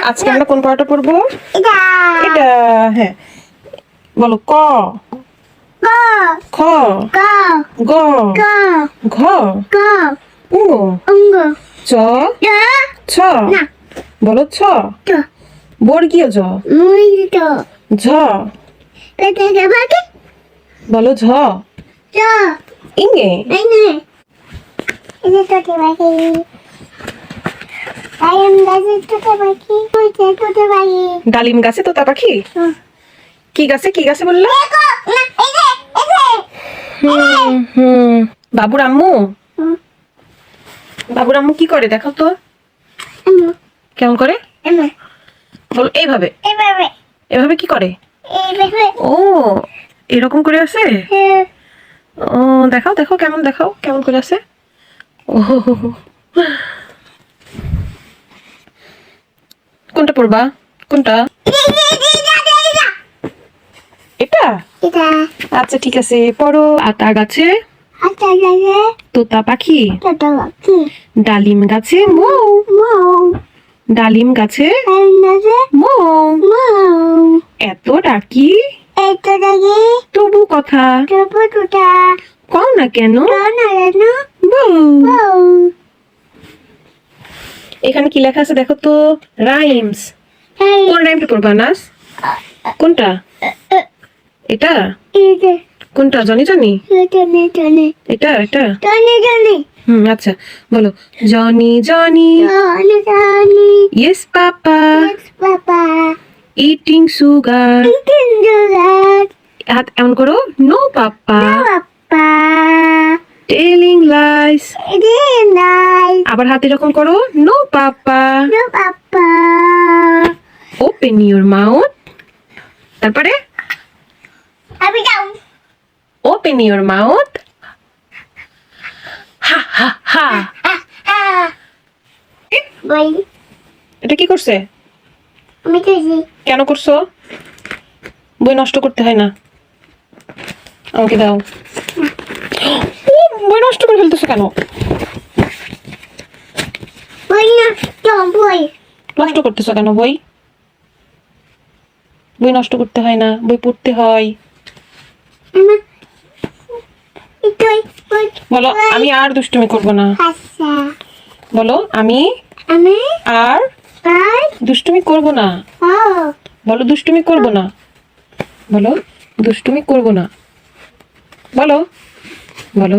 আজকে আমরা কোন পড়াটা পড়বো? এটা এটা। হ্যাঁ, বলো। ক, খ, গ গ, গ ঘ, গ উ, অঙ্গ চ, জ ছ। না বলো ছ। ট বর্গীয় জ। মুইট ঝ। পেটে বাকি বলো ঝ। জ ইঙে। এনে এনে তোতে বাকি আইম গাছে তোতে বাকি কইতে তোতে বাকি ডালিম গাছে তোতা পাখি। কি গাছে, কি গাছে বললো? দেখো না এই যে হুম। বাবুর আম্মু, বাবুর আম্মু কি করে দেখো তো? কেমন করে এমা বলো? এইভাবে। এভাবে এভাবে কি করে? এইভাবে ও, এরকম করে আছে। ও, দেখাও দেখো, কেমন দেখাও, কেমন করে আছে। ও, কোনটা পড়বা? কোনটা? এটা। এটা আচ্ছা ঠিক আছে, পড়ো। আতা গাছে আটা লাগে তোতা পাখি, তোতে বাকি ডালিম গাছে মৌ, মৌ ডালিম গাছে আইম গাছে মৌ, মৌ এত ডাকি এতো লাগে তবু কথা তোপো তোটা কও না কেন না না বউ। বউ এখানে কি লেখা আছে দেখো তো? রাইমস। এই কোন রাইমটা পড়বা নাস? কোনটা? এটা। এই যে কোনটা? Johnny Johny. টনে টনে এটা এটা। টনে টনে আচ্ছা, বলো। জনি জনি টনে টনে yes papa papa eating sugar. কিন্ডার হাত এমন করো। No papa papa telling lies. এডে নাই আবার হাত এরকম করো। No papa no papa open your mouth. তারপরে আমি যাও ওপেন ইউর মাউথ। হা হা হা। বই এটা কি করছে? আমি কইছি কেন করছো? বই নষ্ট করতে হয় না, আমাকে দাও। ও, বই নষ্ট করে ফেলতেছো কেন? বই না তো বই নষ্ট করতেছো কেন বই? বই নষ্ট করতে হয় না, বই পড়তে হয়। আমার ইতই বই বলো, আমি আর দুষ্টুমি করব না। আচ্ছা বলো, আমি আমি আর আর দুষ্টুমি করব না। ও বলো, দুষ্টুমি করব না। বলো, দুষ্টুমি করব না। বলো, বলো।